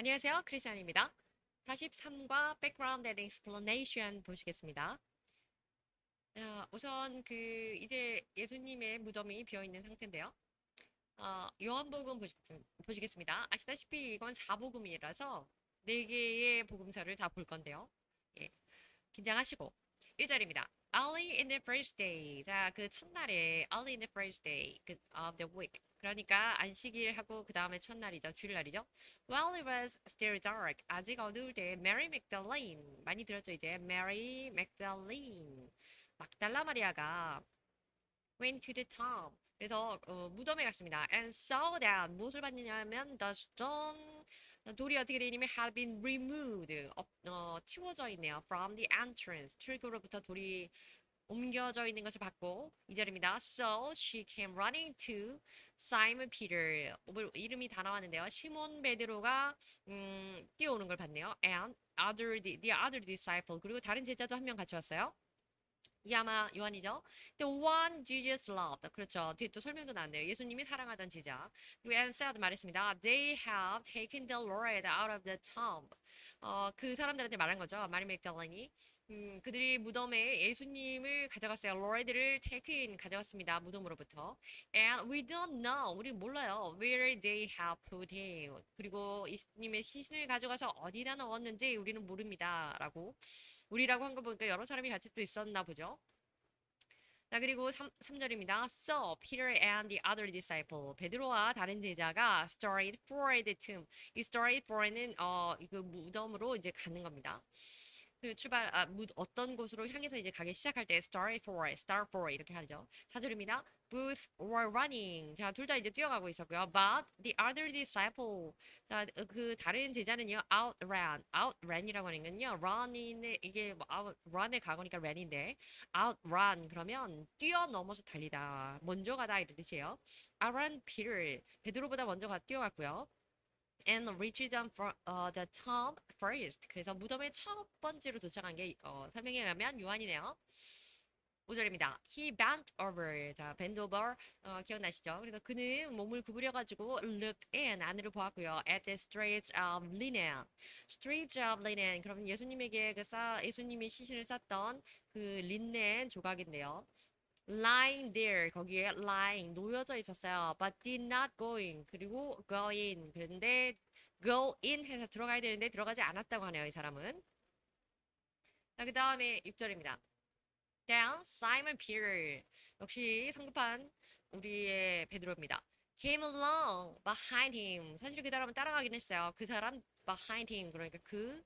안녕하세요. 크리스안입니다. 43과 Background and Explanation 보시겠습니다. 우선 이제 예수님의 무덤이 비어 있는 상태인데요. 요한복음 보시겠습니다. 아시다시피 이건 사복음이라서 네 개의 복음서를 다 볼 건데요. 예, 긴장하시고 1절입니다. Early in the first day. 자, 그 첫날에 early in the first day of the week. 그러니까 안식일 하고 그 다음에 첫날이죠. 주일날이죠. While it was still dark. 아직 어두울 때 Mary Magdalene. 많이 들었죠, 이제. Mary Magdalene. 막달라 마리아가 went to the tomb. 그래서 무덤에 갔습니다. And saw that 무엇을 봤느냐면 the stone 돌이 어떻게 되냐면 had been removed 치워져 있네요. From the entrance 출구로부터 돌이 옮겨져 있는 것을 봤고 2절입니다. So she came running to Simon Peter. 이름이 다 나왔는데요. 시몬 베드로가 뛰어오는 걸 봤네요. And the other disciple 그리고 다른 제자도 한 명 같이 왔어요. 이게 아마 요한이죠. The one Jesus loved. 그렇죠. 뒤에 또 설명도 나왔네요. 예수님이 사랑하던 제자. 그리고 and said 말했습니다. They have taken the Lord out of the tomb. 그 사람들한테 말한 거죠. 마리 맥달린이. 그들이 무덤에 예수님을 가져갔어요. Lord를 take in 가져갔습니다. 무덤으로부터. And we don't know. 우리 몰라요. Where they have put him. 그리고 예수님의 시신을 가져가서 어디다 넣었는지 우리는 모릅니다. 라고. 우리라고 한 거 보니까 여러 사람이 같이 또 있었나 보죠. 자, 그리고 3절입니다. So Peter and the other disciple. 베드로와 다른 제자가 started for the tomb. 이 started for는 그 무덤으로 이제 가는 겁니다. 어떤 곳으로 향해서 이제 가기 시작할 때 start for 이렇게 하죠. 4절입니다. Both were running. 자, 둘 다 이제 뛰어가고 있었고요. But the other disciple. 자, 그 다른 제자는요. outran이라고 하는 건요. run인의 이게 run의 과거니까 ran인데 outrun 그러면 뛰어넘어서 달리다. 먼저 가다 이런 뜻이에요. Outran Peter. 베드로보다 먼저 뛰어갔고요. And reached them for the tomb first. 그래서 무덤의 첫 번째로 도착한 게 설명에 의하면 요한이네요. 5절입니다. He bent over. 자, bend over 기억나시죠? 그래서 그는 몸을 구부려가지고 looked in 안으로 보았고요. At the strips of linen. strips of linen. 그러면 예수님에게 예수님이 시신을 쌌던 그 린넨 조각인데요. lying there 거기에 lying 놓여져 있었어요. But did not going 그리고 go in 그런데 go in 해서 들어가야 되는데 들어가지 않았다고 하네요. 이 사람은. 자, 그 다음에 6절입니다. Then Simon Peter 역시 성급한 우리의 베드로입니다. Came along behind him. 사실 그 사람은 따라가긴 했어요. 그 사람 behind him 그러니까 그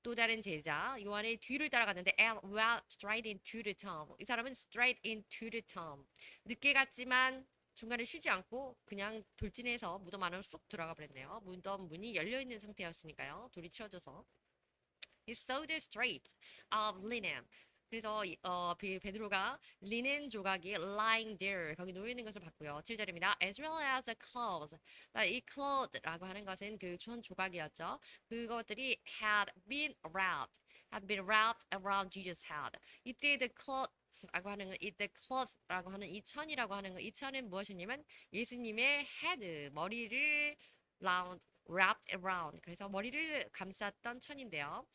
또 다른 제자 요한의 뒤를 따라갔는데 and went straight into the tomb. 이 사람은 straight into the tomb. 늦게 갔지만 중간에 쉬지 않고 그냥 돌진해서 무덤 안으로 쑥 들어가 버렸네요. 무덤 문이 열려 있는 상태였으니까요. 돌이 치워져서. He saw the street of linen. 그래서 베드로가 리넨 조각이 lying there 거기 놓여 있는 것을 봤고요. 7절입니다. As well as the clothes. 이 cloth라고 하는 것은 그 천 조각이었죠. 그것들이 had been wrapped around Jesus' head. 이때 the cloth라고 하는 건 the cloth라고 하는 이 천이라고 하는 건 이 천은 무엇이냐면 예수님의 head 머리를 wrapped around 그래서 머리를 감쌌던 천인데요.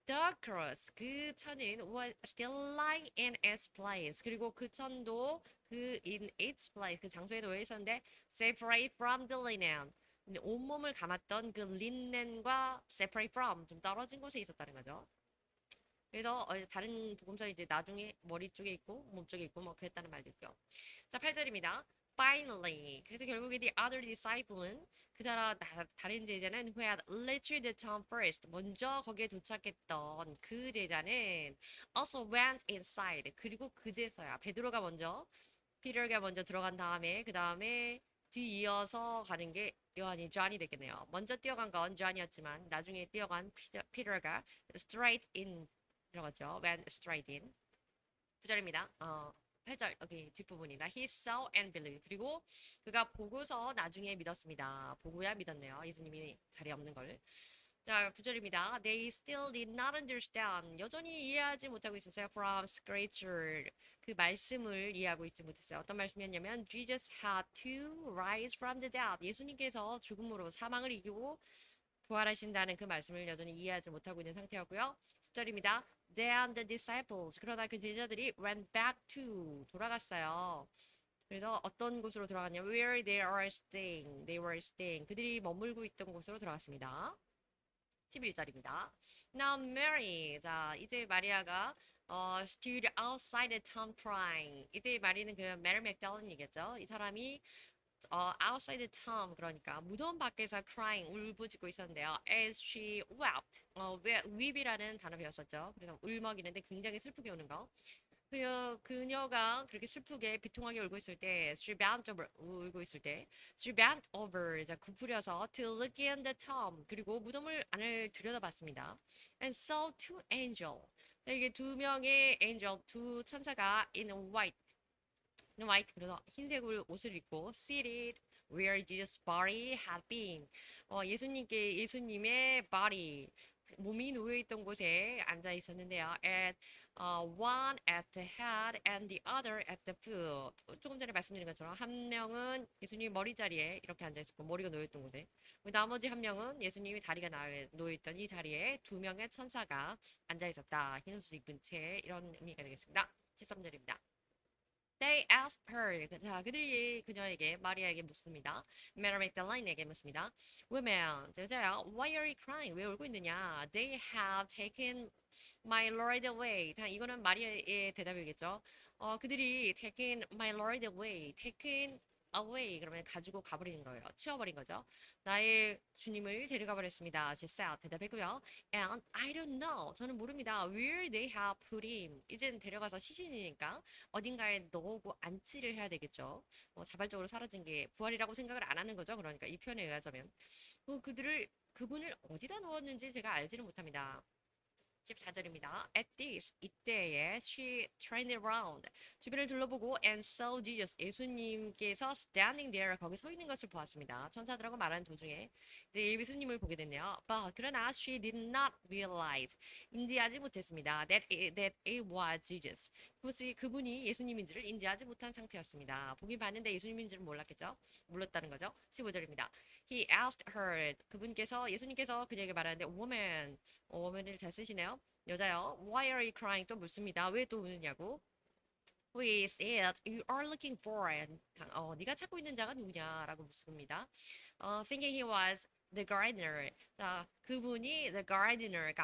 The cross 그 천은 was still lying in its place. 그리고 그 천도 그 in its place 그 장소에 놓여 있었는데 separate from the linen. 온몸을 감았던 그 린넨과 separate from 좀 떨어진 곳에 있었다는 거죠. 그래서 다른 복음서 이제 나중에 머리 쪽에 있고 몸 쪽에 있고 뭐 그랬다는 말도 있고요. 자, 8절입니다. Finally. 그래서 결국에 the other disciple은 다른 제자는 who had reached the town first. 먼저 거기에 도착했던 그 제자는 also went inside. 그리고 그제서야 베드로가 먼저 피터가 먼저 들어간 다음에 그 다음에 뒤이어서 가는 게 요한이 존이 되겠네요. 먼저 뛰어간 건 존이었지만 나중에 뛰어간 피터가 straight in 들어갔죠. went straight in. 9절입니다. 8절 여기 뒷부분입니다. He saw and believed. 그리고 그가 보고서 나중에 믿었습니다. 보고야 믿었네요. 예수님이 자리에 없는 걸. 자, 9절입니다. They still did not understand. 여전히 이해하지 못하고 있었어요. From scripture. 그 말씀을 이해하고 있지 못했어요. 어떤 말씀이었냐면 Jesus had to rise from the dead. 예수님께서 죽음으로 사망을 이기고 부활하신다는 그 말씀을 여전히 이해하지 못하고 있는 상태였고요. 10절입니다. Then the disciples 그러다 그 제자들이 went back to 돌아갔어요. 그래서 어떤 곳으로 돌아갔냐면 where they are staying. They were staying. 그들이 머물고 있던 곳으로 돌아갔습니다. 11절입니다. Now Mary. 자, 이제 마리아가 stood outside the tomb crying. 이때 마리는 그 메리 맥달린이겠죠. 이 사람이 outside the tomb 그러니까 무덤 밖에서 crying 울부짖고 있었는데요. As she wept. weep이라는 단어 배웠었죠. 그래서 울먹이는데 굉장히 슬프게 우는 거. 그녀가 그렇게 슬프게 비통하게 울고 있을 때, she bent over, 울고 있을 때, she bent over, 자, 굽으려서 to look in the tomb, 그리고 무덤을 안을 들여다봤습니다. And saw two angel. 자, 이게 두 명의 angel, 두 천사가 in white, 그래서 흰색 옷을 입고 seated where Jesus' body had been. 예수님의 body, 몸이 놓여 있던 곳에 앉아 있었는데요. One at the head and the other at the foot. 조금 전에 말씀드린 것처럼 한 명은 예수님 머리 자리에 이렇게 앉아 있었고 머리가 놓여 있던 곳에 나머지 한 명은 예수님이 다리가 놓여 있던 이 자리에 두 명의 천사가 앉아 있었다. 흰 옷을 입은 채 이런 의미가 되겠습니다. 13절입니다. They asked her. 자, 그들이 그녀에게 마리아에게 묻습니다. 메리 맥달라인에게 묻습니다. Woman, 여자야, why are you crying? 왜 울고 있느냐? They have taken my Lord away. 이거는 마리아의 대답이겠죠. 그들이 taken my Lord away. taken away 그러면 가지고 가버리는 거예요. 치워버린 거죠. 나의 주님을 데려가 버렸습니다. She said. 대답했고요. And I don't know. 저는 모릅니다. Where they have put him. 이젠 데려가서 시신이니까 어딘가에 넣고 안치를 해야 되겠죠. 자발적으로 사라진 게 부활이라고 생각을 안 하는 거죠. 그러니까 이 표현에 의하자면 그분을 어디다 넣었는지 제가 알지는 못합니다. 14절입니다. At this, 이때에 she turned around. 주변을 둘러보고 and saw Jesus. 예수님께서 standing there. 거기 서 있는 것을 보았습니다. 천사들하고 말하는 도중에 이제 예수님을 보게 됐네요. But 그러나 she did not realize. 인지하지 못했습니다. That it was Jesus. 그분이 예수님인지를 인지하지 못한 상태였습니다. 보긴 봤는데 예수님인지를 몰랐겠죠? 몰랐다는 거죠. 15절입니다. He asked her. 예수님께서 그녀에게 말하는데 woman. woman을 잘 쓰시네요. 여자요. Why are you crying? 또 묻습니다. 왜 또 우느냐고. Who is it you are looking for? 네가 찾고 있는 자가 누구냐라고 묻습니다. Thinking he was the gardener. 자, 그분이 the gardener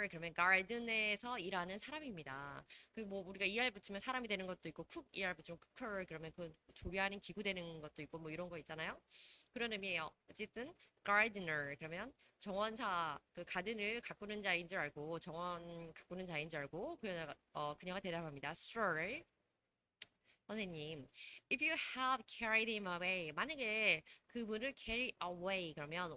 그러면 garden에서 일하는 사람입니다. 뭐 우리가 er 붙이면 사람이 되는 것도 있고 cook er 붙이면 cooker 그러면 그 조리하는 기구 되는 것도 있고 뭐 이런 거 있잖아요. 그런 의미예요. 어쨌든 gardener 그러면 정원사 그 가든을 가꾸는 자인 줄 알고 정원 가꾸는 자인 줄 알고 그녀가 대답합니다. Sir, 선생님, if you have carried him away, 만약에 그분을 carry away 그러면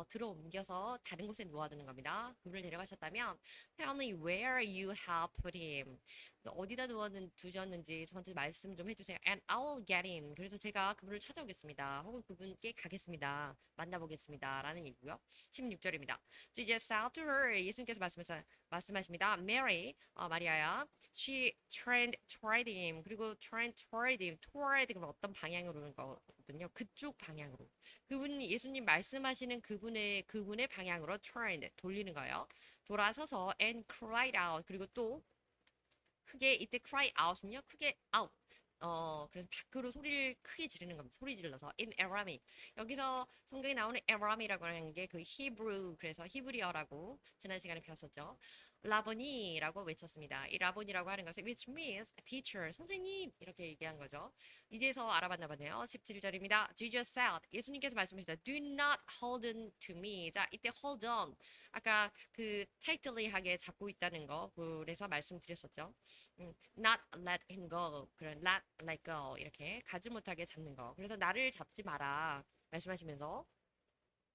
들어 옮겨서 다른 곳에 놓아두는 겁니다. 그분을 데려가셨다면 tell me where you have put him. 어디다 두셨는지 저한테 말씀 좀 해주세요. And I will get him. 그래서 제가 그분을 찾아오겠습니다. 혹은 그분께 가겠습니다. 만나보겠습니다. 라는 얘기고요. 16절입니다. Jesus said to her. 예수님께서 말씀하십니다. Mary, 마리아야. She turned toward him. 그리고 turned toward him. toward 그러면 어떤 방향으로 오는 거거든요. 그쪽 방향으로. 예수님 말씀하시는 그분의 방향으로 turned 돌리는 거예요. 돌아서서 and cried out. 그리고 또 크게 이때 cry out은요. 크게 out. 그래서 밖으로 소리를 크게 지르는 겁니다. 소리 질러서 in Aramaic. 여기서 성경에 나오는 Aram이라고 하는 게 그 히브리 그래서 히브리어라고 지난 시간에 배웠었죠. 라보니라고 외쳤습니다. 이 라보니라고 하는 것은 which means teacher, 선생님 이렇게 얘기한 거죠. 이제서 알아봤나 보네요. 17절입니다. Jesus said, 예수님께서 말씀하셨다. Do not hold on to me. 자, 이때 hold on. 아까 그 tightly하게 잡고 있다는 거 그래서 말씀드렸었죠. not let him go. 그런 let go. 이렇게 가지 못하게 잡는 거. 그래서 나를 잡지 마라. 말씀하시면서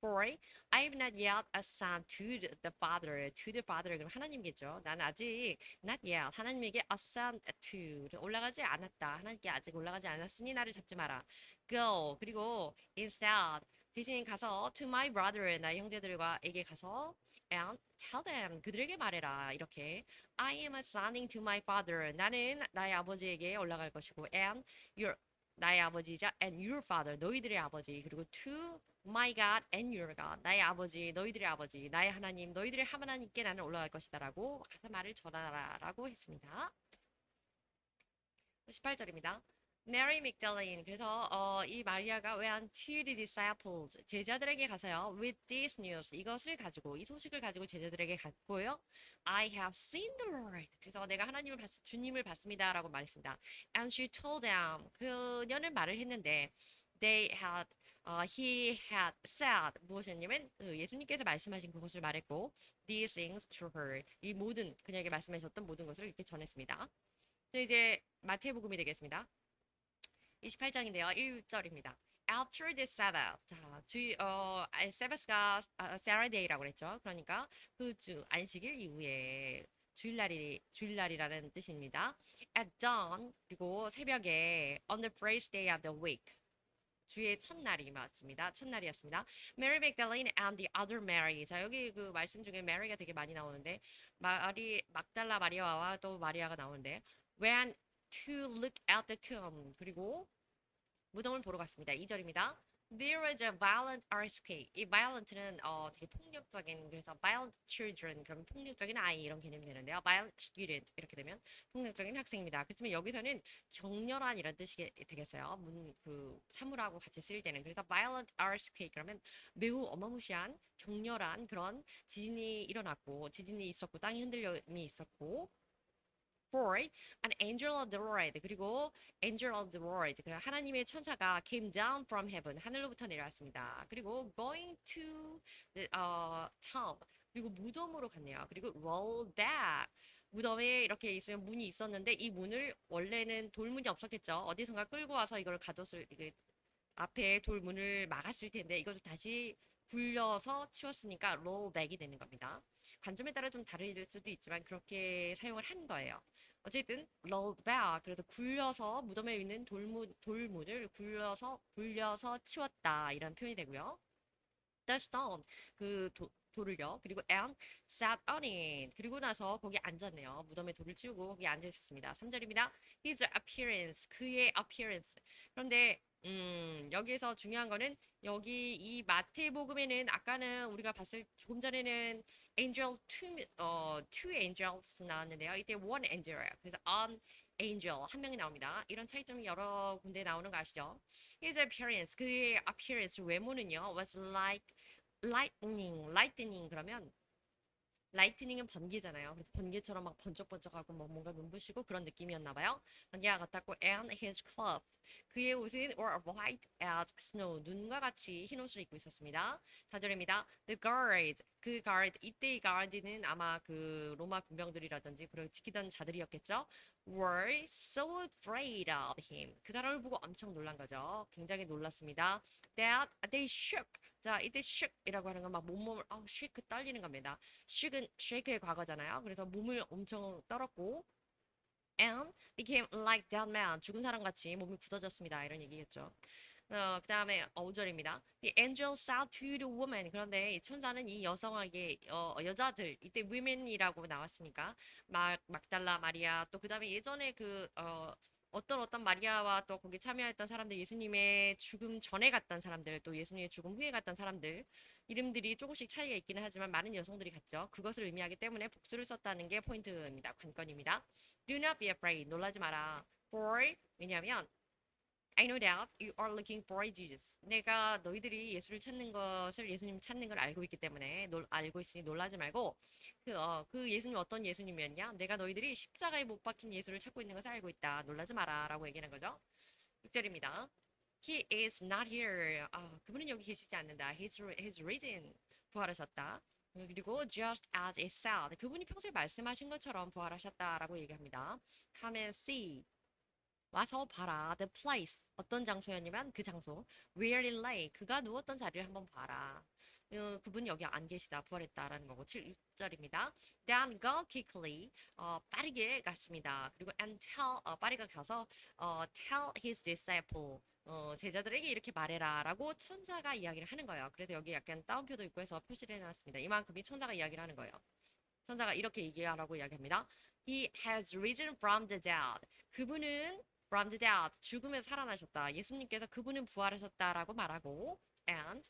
For I've not yet ascended to the Father. 그럼 하나님겠죠. 나는 아직 not yet 하나님에게 ascend to 올라가지 않았다. 하나님께 아직 올라가지 않았으니 나를 잡지 마라. Go 그리고 instead 대신 가서 to my brother 나의 형제들과에게 가서 and tell them 그들에게 말해라. 이렇게 I am ascending to my Father. 나는 나의 아버지에게 올라갈 것이고 and your 나의 아버지이자 and your father 너희들의 아버지 그리고 to My God and your God. 나의 아버지, 너희들의 아버지, 나의 하나님, 너희들의 하나님께 나는 올라갈 것이다라고 가서 말을 전하라라고 했습니다. 18절입니다. Mary Magdalene. 그래서 이 마리아가 went to the disciples. 제자들에게 가서요. With this news. 이것을 가지고 이 소식을 가지고 제자들에게 갔고요. I have seen the Lord. 그래서 내가 주님을 봤습니다라고 말했습니다. And she told them. 그녀는 말을 했는데 he had said 무엇이냐면 예수님께서 말씀하신 그것을 말했고 these things to her. 이 모든 그녀에게 말씀하셨던 모든 것을 이렇게 전했습니다. 이제 마태복음이 되겠습니다. 28장인데요. 1절입니다. After the Sabbath. 자, Sabbath가 Saturday라고 그랬죠. 그러니까 그 주 안식일 이후에 주일날이라는 뜻입니다. At dawn 그리고 새벽에 on the first day of the week. 주의 첫날이 맞습니다. 첫날이었습니다. Mary Magdalene and the other Mary. 자, 여기 그 말씀 중에 Mary가 되게 많이 나오는데 막달라 마리아와 또 마리아가 나오는데 went to look at the tomb. 그리고 무덤을 보러 갔습니다. 2절입니다. There was a violent earthquake. 이 violent는 되게 폭력적인 그래서 violent children 그러면 폭력적인 아이 이런 개념이 되는데요. violent student 이렇게 되면 폭력적인 학생입니다. 그렇지만 여기서는 격렬한 이런 뜻이 되겠어요. 그 사물하고 같이 쓰일 때는 그래서 violent earthquake 그러면 매우 어마무시한 격렬한 그런 지진이 일어났고 지진이 있었고 땅이 흔들림이 있었고 for an angel of the Lord 그리고 angel of the Lord 하나님의 천사가 came down from heaven 하늘로부터 내려왔습니다. 그리고 going to the town 그리고 무덤으로 갔네요. 그리고 roll back 무덤에 이렇게 있으면 문이 있었는데 이 문을 원래는 돌문이 없었겠죠. 어디선가 끌고 와서 이걸 가뒀을 이게 앞에 돌문을 막았을 텐데 이것을 다시 굴려서 치웠으니까 rollback이 되는 겁니다. 관점에 따라 좀 다를 수도 있지만 그렇게 사용을 한 거예요. 어쨌든 rolled back 그래서 굴려서 무덤에 있는 돌문을 굴려서 치웠다 이런 표현이 되고요. The stone 돌을요. 그리고 and sat on it. 그리고 나서 거기 앉았네요. 무덤에 돌을 치우고 거기 앉아 있었습니다. 3절입니다. His appearance. 그의 appearance. 그런데 여기에서 중요한 거는 여기 이 마태복음에는 아까는 우리가 봤을 조금 전에는 two angels 나왔는데요. 이때 one angel이에요. 그래서 an angel 한 명이 나옵니다. 이런 차이점이 여러 군데 나오는 거 아시죠? His appearance 그의 appearance 외모는요 was like lightning 그러면 라이트닝은 번개잖아요. 그래서 번개처럼 막 번쩍번쩍하고 뭐 뭔가 눈부시고 그런 느낌이었나 봐요. 번개와 같았고 and his cloth 그의 옷은 were white as snow 눈과 같이 흰 옷을 입고 있었습니다. 4절입니다. The guard 그 guard 이때의 guard는 아마 그 로마 군병들이라든지 그걸 지키던 자들이었겠죠. were so afraid of him 그 사람을 보고 엄청 놀란 거죠. 굉장히 놀랐습니다. That they shook 자 이때 shook이라고 하는 건 막 몸을 shake 떨리는 겁니다. shake의 과거잖아요. 그래서 몸을 엄청 떨었고 and became like dead man 죽은 사람 같이 몸이 굳어졌습니다. 이런 얘기겠죠. 그 다음에 5절입니다. The angel said to the woman 그런데 이 천사는 이 여성에게 여자들 이때 women이라고 나왔으니까 막달라 마리아 또 그 다음에 예전에 어떤 마리아와 또 거기 참여했던 사람들 예수님의 죽음 전에 갔던 사람들 또 예수님의 죽음 후에 갔던 사람들 이름들이 조금씩 차이가 있기는 하지만 많은 여성들이 갔죠. 그것을 의미하기 때문에 복수를 썼다는 게 포인트입니다. 관건입니다. Do not be afraid. 놀라지 마라. For 왜냐하면 I know that you are looking for Jesus. 내가 너희들이 예수님 찾는 걸 알고 있기 때문에 알고 있으니 놀라지 말고 그 예수님 어떤 예수님이었냐? 내가 너희들이 십자가에 못 박힌 예수를 찾고 있는 것을 알고 있다. 놀라지 마라라고 얘기하는 거죠. 6절입니다. He is not here. 그분은 여기 계시지 않는다. He's risen. 부활하셨다. 그리고 just as it said. 그분이 평소에 말씀하신 것처럼 부활하셨다라고 얘기합니다. Come and see. 와서 봐라. The place. 어떤 장소였냐면 그 장소. Where it lay. 그가 누웠던 자리를 한번 봐라. 그분이 여기 안 계시다. 부활했다라는 거고. 7절입니다. Then go quickly. 빠르게 갔습니다. 그리고 and 빠르게 가서 tell his disciple. 제자들에게 이렇게 말해라 라고 천사가 이야기를 하는 거예요. 그래서 여기 약간 따옴표도 있고 해서 표시를 해놨습니다. 이만큼이 천사가 이야기를 하는 거예요. 천사가 이렇게 얘기하라고 이야기합니다. He has risen from the dead. 그분은 from the dead, 죽음에서 살아나셨다. 예수님께서 그분은 부활하셨다라고 말하고 and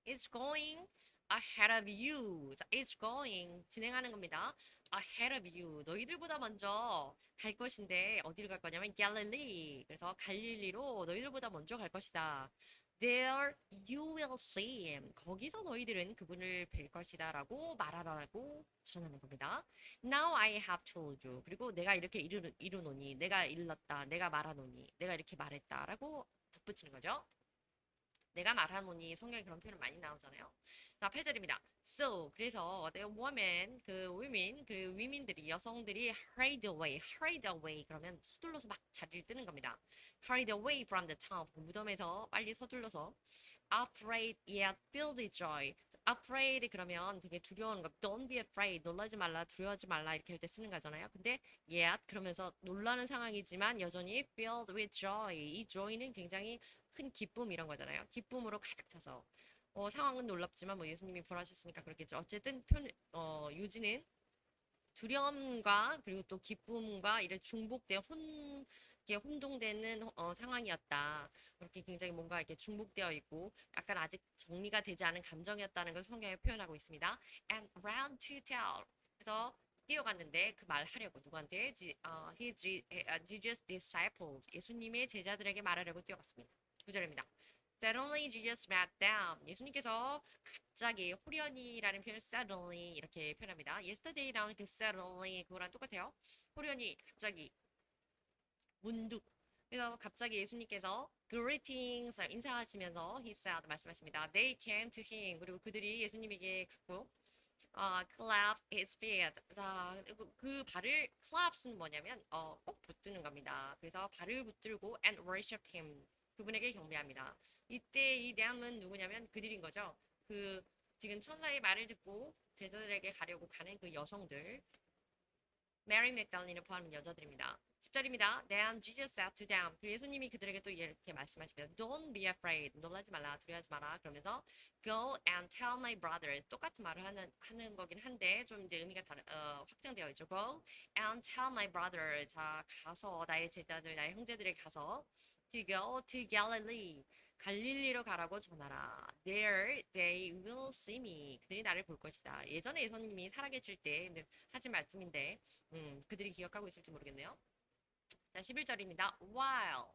It's going ahead of you. 자, it's going 진행하는 겁니다. Ahead of you. 너희들보다 먼저 갈 것인데 어디를 갈 거냐면 Galilee. 그래서 갈릴리로 너희들보다 먼저 갈 것이다. There you will see him. 거기서 너희들은 그분을 뵐 것이다라고 말하라고 전하는 겁니다. Now I have told you. 그리고 내가 이렇게 이루노니, 내가 일렀다, 내가 말하노니, 내가 이렇게 말했다라고 덧붙이는 거죠. 내가 말하노니 성경에 그런 표현 많이 나오잖아요. 자, 8절입니다. So, 그래서 the woman, 그 women, 그 위민들이, 여성들이 hurried away 그러면 서둘러서 막 자리를 뜨는 겁니다. hurried away from the town, 무덤에서 빨리 서둘러서 afraid yet filled with joy. afraid 그러면 되게 두려운 거. Don't be afraid. 놀라지 말라, 두려워하지 말라 이렇게 할 때 쓰는 거잖아요. 근데 yet 그러면서 놀라는 상황이지만 여전히 filled with joy. 이 joy는 굉장히 큰 기쁨 이런 거잖아요. 기쁨으로 가득 차서. 상황은 놀랍지만 뭐 예수님이 부활하셨으니까 그렇겠죠. 어쨌든 요지는 두려움과 그리고 또 기쁨과 이런 중복된 이게 혼동되는 상황이었다. 그렇게 굉장히 뭔가 이렇게 중복되어 있고 약간 아직 정리가 되지 않은 감정이었다는 걸 성경에 표현하고 있습니다. And ran to tell. 그래서 뛰어갔는데 그 말 하려고 누구한테? Jesus disciples. 예수님의 제자들에게 말하려고 뛰어갔습니다. 9절입니다. Suddenly Jesus sat down. 예수님께서 갑자기 호련히라는 표현을 suddenly 이렇게 표현합니다. Yesterday 나온 그 suddenly 그거랑 똑같아요. 호련히 갑자기 문득. 그래서 갑자기 예수님께서 greetings 인사하시면서 he said 말씀하십니다. They came to him. 그리고 그들이 예수님에게 갔고 clapped his feet. 자, 그 발을 claps는 뭐냐면 꼭 붙드는 겁니다. 그래서 발을 붙들고 and worshipped him. 그분에게 경배합니다. 이때 이 dam은 누구냐면 그들인 거죠. 그 지금 천사의 말을 듣고 제자들에게 가려고 가는 그 여성들. 메리 맥달린을 포함한 여자들입니다. 10절입니다. Then Jesus said to them. 예수님이 그들에게 또 이렇게 말씀하십니다. Don't be afraid. 놀라지 말라. 두려워하지 마라. 그러면서 Go and tell my brothers. 똑같은 말을 하는 거긴 한데 좀 이제 의미가 확장되어 있죠. Go and tell my brothers. 자, 가서 나의 제자들, 나의 형제들에게 가서 to go to Galilee. 갈릴리로 가라고 전하라. There they will see me. 그들이 나를 볼 것이다. 예전에 예수님이 살아계실 때 하신 말씀인데 그들이 기억하고 있을지 모르겠네요. 자, 11절입니다. While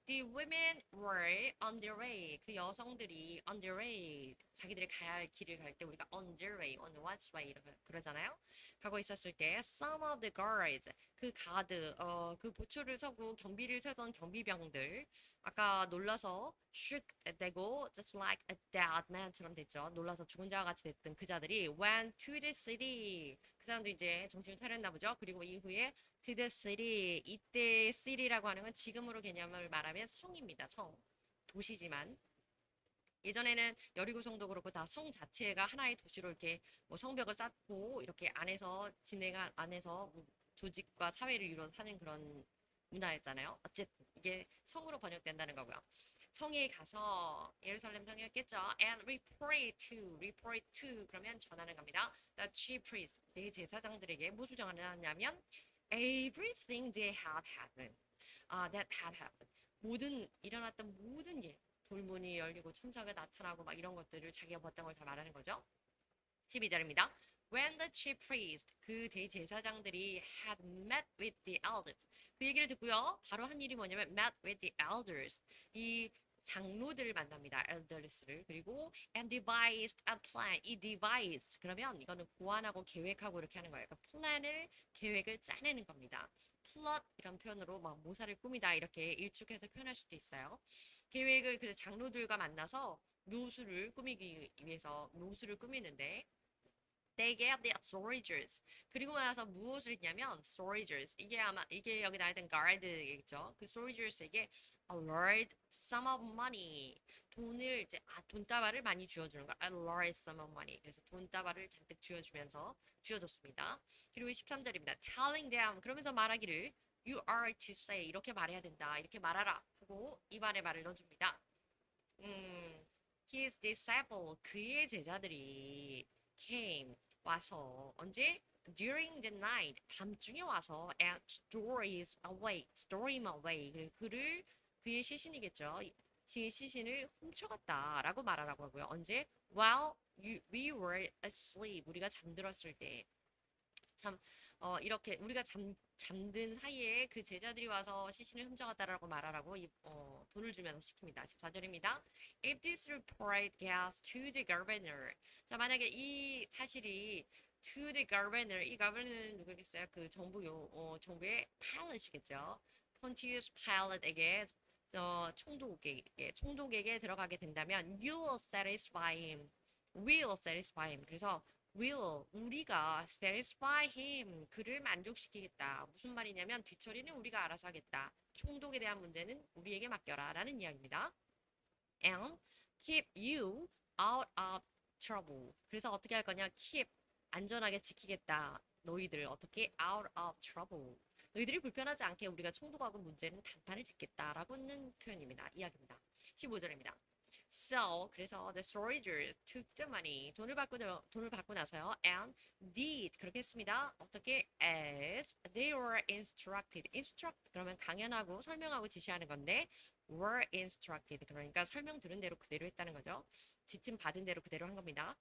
the women were on their way. 그 여성들이 on their way. 자기들이 가야 할 길을 갈 때 우리가 on their way, on one's way 이렇게 그러잖아요. 가고 있었을 때 some of the guards 그 가드 그 보초를 서고 경비를 서던 경비병들 아까 놀라서 shook 되고 just like a dead man처럼 됐죠. 놀라서 죽은 자와 같이 됐던 그 자들이 went to the city. 그 사람도 이제 정신을 차렸나 보죠. 그리고 이후에 to the city. 이때 city라고 하는 건 지금으로 개념을 말하면 성입니다. 성. 도시지만 예전에는 여리고성도 그렇고 다 성 자체가 하나의 도시로 이렇게 뭐 성벽을 쌓고 이렇게 안에서 안에서 뭐 조직과 사회를 이루어 사는 그런 문화였잖아요. 어쨌든 이게 성으로 번역된다는 거고요. 성에 가서 예루살렘 성이었겠죠. And report to 그러면 전하는 겁니다. The chief priest 대제사장들에게 무엇을 전하냐면 everything they had happened. that had happened. 일어났던 모든 일, 돌문이 열리고 천사가 나타나고 막 이런 것들을 자기가 봤던 걸 다 말하는 거죠. 12절입니다. When the chief priest, 그 대제사장들이 had met with the elders. 그 얘기를 듣고요. 바로 한 일이 뭐냐면 met with the elders. 이 장로들을 만납니다. elders를. 그리고 and devised a plan. 이 devised 그러면 이거는 고안하고 계획하고 이렇게 하는 거예요. 그러니까 계획을 짜내는 겁니다. 플롯 이런 표현으로 막 모사를 꾸미다 이렇게 일축해서 표현할 수도 있어요. 계획을 그 장로들과 만나서 묘수를 꾸미기 위해서 묘수를 꾸미는데 they gave the soldiers. 그리고 나서 무엇을 했냐면 soldiers. 이게 여기 나와 있던 guard겠죠. 그 soldiers에게 a large sum of money. 돈을 이제 돈다발을 많이 쥐어주는 거. a large sum of money. 그래서 돈다발을 잔뜩 쥐어줬습니다. 그리고 13절입니다. telling them 그러면서 말하기를 you are to say 이렇게 말해야 된다. 이렇게 말하라 하고 입안에 말을 넣어줍니다. his disciple 그의 제자들이 came 와서 언제 during the night 밤중에 와서 and stories away story him away 그의 시신이겠죠. 시신을 훔쳐갔다라고 말하라고 하고요. 언제? While we were asleep. 우리가 잠들었을 때. 참, 이렇게 우리가 잠든 사이에 그 제자들이 와서 시신을 훔쳐갔다라고 말하라고 돈을 주면서 시킵니다. 14절입니다. If this report gets to the governor. 자, 만약에 이 사실이 to the governor, 이 governor는 누구겠어요? 그 정부의 pilot이겠죠. Pontius Pilate에게 총독에게 들어가게 된다면 you will satisfy him. will satisfy him. 그래서 우리가 satisfy him 그를 만족시키겠다. 무슨 말이냐면 뒤처리는 우리가 알아서 하겠다. 총독에 대한 문제는 우리에게 맡겨라 라는 이야기입니다. And keep you out of trouble. 그래서 어떻게 할 거냐? keep 안전하게 지키겠다. 너희들 어떻게 out of trouble. 너희들이 불편하지 않게 우리가 총독하고 문제는 단판을 짓겠다라고는 표현입니다. 이야기입니다. 15절입니다. So 그래서 the soldiers took the money 돈을 받고 나서요 and did 그렇게 했습니다. 어떻게 as they were instruct 그러면 강연하고 설명하고 지시하는 건데 were instructed 그러니까 설명 들은 대로 그대로 했다는 거죠. 지침 받은 대로 그대로 한 겁니다.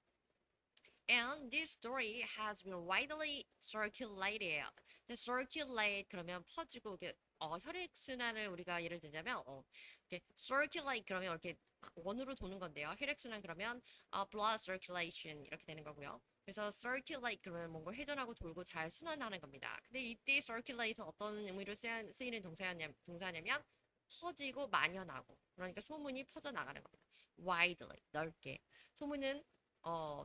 And this story has been widely circulated. circulate 그러면 퍼지고 혈액 순환을 우리가 예를 들자면 이렇게 circulate 그러면 이렇게 원으로 도는 건데요. 혈액 순환 그러면 blood circulation 이렇게 되는 거고요. 그래서 circulate 그러면 뭔가 회전하고 돌고 잘 순환하는 겁니다. 근데 이때 circulate는 어떤 의미로 쓰이는 동사냐면 퍼지고 만연하고 그러니까 소문이 퍼져 나가는 겁니다. widely 넓게 소문은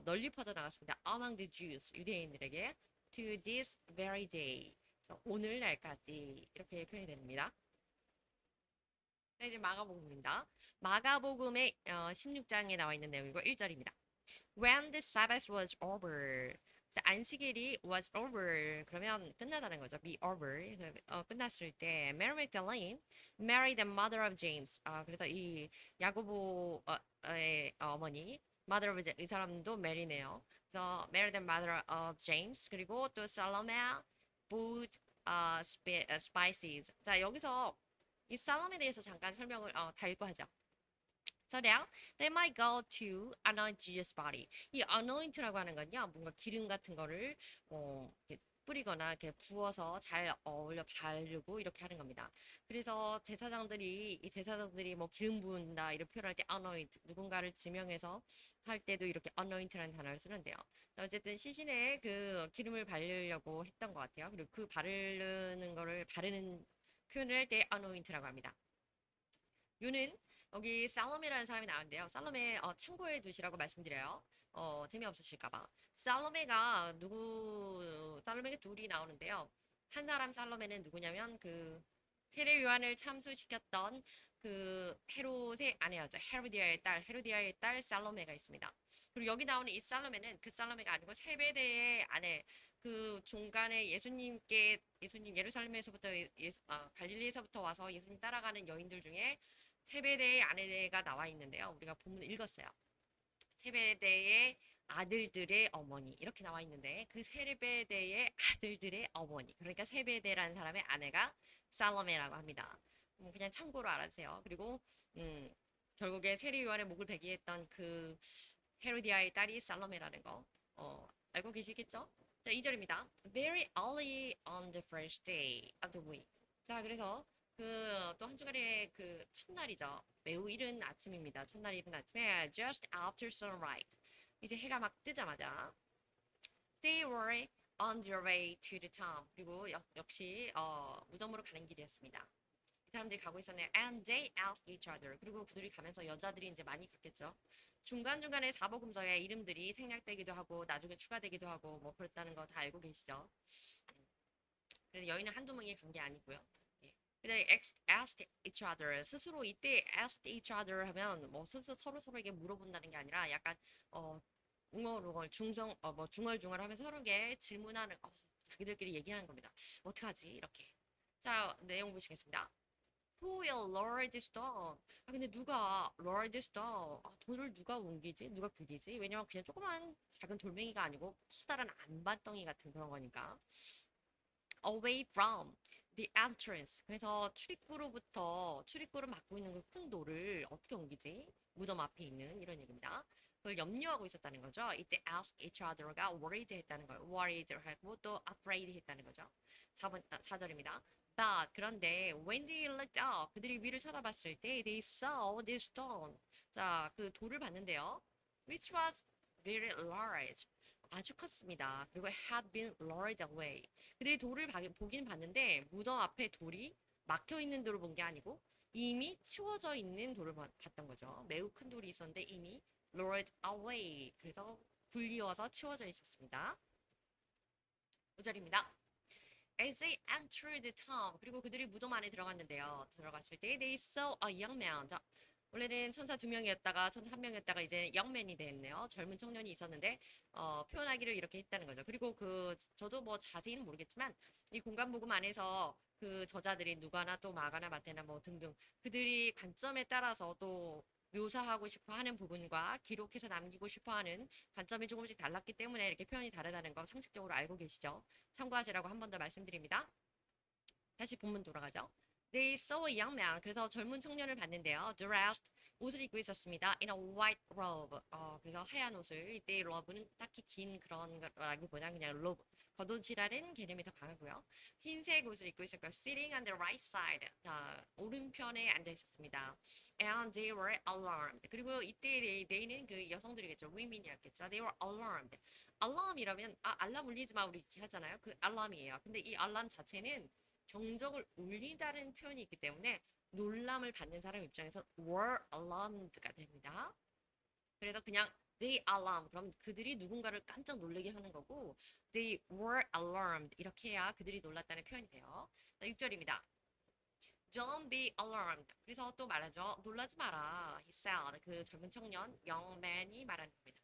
널리 퍼져나갔습니다. Among the Jews, 유대인들에게 to this very day, 오늘날까지 이렇게 표현이 됩니다. 자, 이제 마가복음입니다. 마가복음의 16장에 나와 있는 내용이고 1절입니다. When the Sabbath was over, 자, 안식일이 was over 그러면 끝나다는 거죠. be over 끝났을 때 Mary Magdalene, Mary the mother of James. 그래서 이 야고보의 어머니 mother of 이 사람도 메리네요. 그래서 Mary the mother of James 그리고 또 Salome bought spices. 자 여기서 이 살롬에 대해서 잠깐 설명을 다 읽고 하죠. So now they might go to anoint Jesus' body. 이 anoint라고 하는 건요, 뭔가 기름 같은 거를 이렇게 뿌리거나 이렇게 부어서 잘 어울려 바르고 이렇게 하는 겁니다. 그래서 제사장들이 뭐 기름 부은다 이렇게 표현할 때 anoint 누군가를 지명해서 할 때도 이렇게 anoint라는 단어를 쓰는데요. 어쨌든 시신에 그 기름을 바르려고 했던 것 같아요. 그리고 그 바르는 표현을 할 때 anoint라고 합니다. 유는 여기 살로메라는 사람이 나왔는데요. 살로메 참고해 두시라고 말씀드려요. 재미없으실까봐. 살로메가 둘이 나오는데요. 한 사람 살로메는 누구냐면 그 세례 요한을 참수시켰던 그 헤롯의 아내였죠. 헤로디아의 딸 살로메가 있습니다. 그리고 여기 나오는 이 살로메는 그 살로메가 아니고 세베대의 아내 그 중간에 예수님 예루살렘에서부터 갈릴리에서부터 와서 예수님 따라가는 여인들 중에 세베대의 아내가 나와 있는데요. 우리가 본문을 읽었어요. 세베대의 아들들의 어머니 이렇게 나와 있는데 그 세베대의 아들들의 어머니 그러니까 세베대라는 사람의 아내가 살로메라고 합니다. 그냥 참고로 알아주세요. 그리고 결국에 세례 요한의 목을 베게 했던 그 헤로디아의 딸이 살로메라는 거 알고 계시겠죠? 자, 2절입니다. Very early on the first day of the week. 자, 그래서 그 또 한 주간의 그 첫날이죠. 매우 이른 아침입니다. 첫날 이른 아침에 just after sunrise. 이제 해가 막 뜨자마자 they were on their way to the tomb. 그리고 역시 무덤으로 가는 길이었습니다. 이 사람들이 가고 있었네요. And they asked each other. 그리고 그들이 가면서 여자들이 이제 많이 갔겠죠. 중간중간에 사복음서에 이름들이 생략되기도 하고 나중에 추가되기도 하고 뭐 그렇다는 거 다 알고 계시죠. 그래서 여인은 한두 명이 간 게 아니고요. 근데 ask each other 스스로 이때 ask each other 하면 뭐 스스로 서로에게 물어본다는 게 아니라 약간 웅얼웅얼 중얼중얼 하면서 서로에게 질문하는 자기들끼리 얘기하는 겁니다. 어떡하지 이렇게. 자 내용 보시겠습니다. Who will lower this stone? 근데 누가 lower this stone? 돌을 누가 옮기지? 누가 굴리지? 왜냐면 그냥 조그만 작은 돌멩이가 아니고 커다란 안반덩이 같은 그런 거니까. Away from the entrance. 그래서 출입구를 막고 있는 그 큰 돌을 어떻게 옮기지? 무덤 앞에 있는 이런 얘기입니다. 그걸 염려하고 있었다는 거죠. 이때 ask each other가 worried 했다는 거예요. worried 하고 또 afraid 했다는 거죠. 4절입니다. But 그런데 when they looked up 그들이 위를 쳐다봤을 때 they saw this stone. 자, 그 돌을 봤는데요. which was very large. 아주 컸습니다. 그리고 had been lowered away. 그들이 돌을 보긴 봤는데 무덤 앞에 돌이 막혀 있는 돌을 본 게 아니고 이미 치워져 있는 돌을 봤던 거죠. 매우 큰 돌이 있었는데 이미 lowered away. 그래서 불리워서 치워져 있었습니다. 5절입니다. As they entered the tomb, 그리고 그들이 무덤 안에 들어갔는데요. 들어갔을 때 they saw a young man. 자, 원래는 천사 2명이었다가 천사 1명이었다가 이제 영맨이 됐네요. 젊은 청년이 있었는데 표현하기를 이렇게 했다는 거죠. 그리고 저도 뭐 자세히는 모르겠지만 이 공간 복음 안에서 그 저자들이 누가나 또 마가나 마태나 뭐 등등 그들이 관점에 따라서 또 묘사하고 싶어 하는 부분과 기록해서 남기고 싶어 하는 관점이 조금씩 달랐기 때문에 이렇게 표현이 다르다는 거 상식적으로 알고 계시죠? 참고하시라고 한 번 더 말씀드립니다. 다시 본문 돌아가죠. They saw a young man. 그래서 젊은 청년을 봤는데요. Dressed 옷을 입고 있었습니다. In a white robe. 그래서 하얀 옷을 이때 robe는 딱히 긴 그런 거라기보다 그냥 robe. 겉옷이라는 개념이 더 강하고요. 흰색 옷을 입고 있었고 sitting on the right side. 자, 오른편에 앉아 있었습니다. And they were alarmed. 그리고 이때 they는 그 여성들이겠죠. women이었겠죠. They were alarmed. 알람이라면 알람 울리지 마 우리 이렇게 하잖아요. 그 알람이에요. 근데 이 알람 자체는 경적을 울리다는 표현이 있기 때문에 놀람을 받는 사람 입장에서 were alarmed가 됩니다. 그래서 그냥 they alarm 그럼 그들이 누군가를 깜짝 놀라게 하는 거고 they were alarmed 이렇게 해야 그들이 놀랐다는 표현이 돼요. 6절입니다. Don't be alarmed. 그래서 또 말하죠. 놀라지 마라. He said. 그 젊은 청년 영맨이 말하는 겁니다.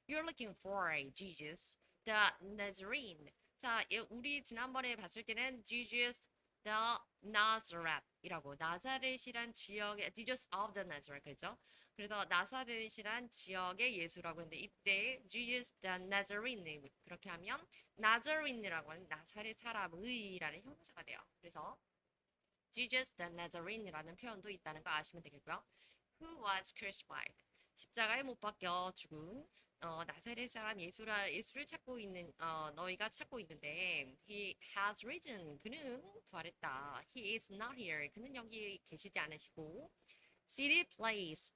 You're looking for Jesus, the Nazarene. 자, 우리 지난번에 봤을 때는 Jesus the Nazareth이라고 나자렛이란 지역의 Jesus of the Nazareth 그랬죠? 그래서 나사렛이란 지역의 예수라고 했는데 이때 Jesus the Nazarene 그렇게 하면 나자렛이라고 하는 나사렛 사람의라는 형용사가 돼요. 그래서 Jesus the Nazarene이라는 표현도 있다는 거 아시면 되겠고요. Who was crucified? 십자가에 못 박혀 죽은 나사렛 사람 예수를 찾고 있는 너희가 찾고 있는데 he has risen 그는 부활했다. He is not here 그는 여기 계시지 않으시고 see the place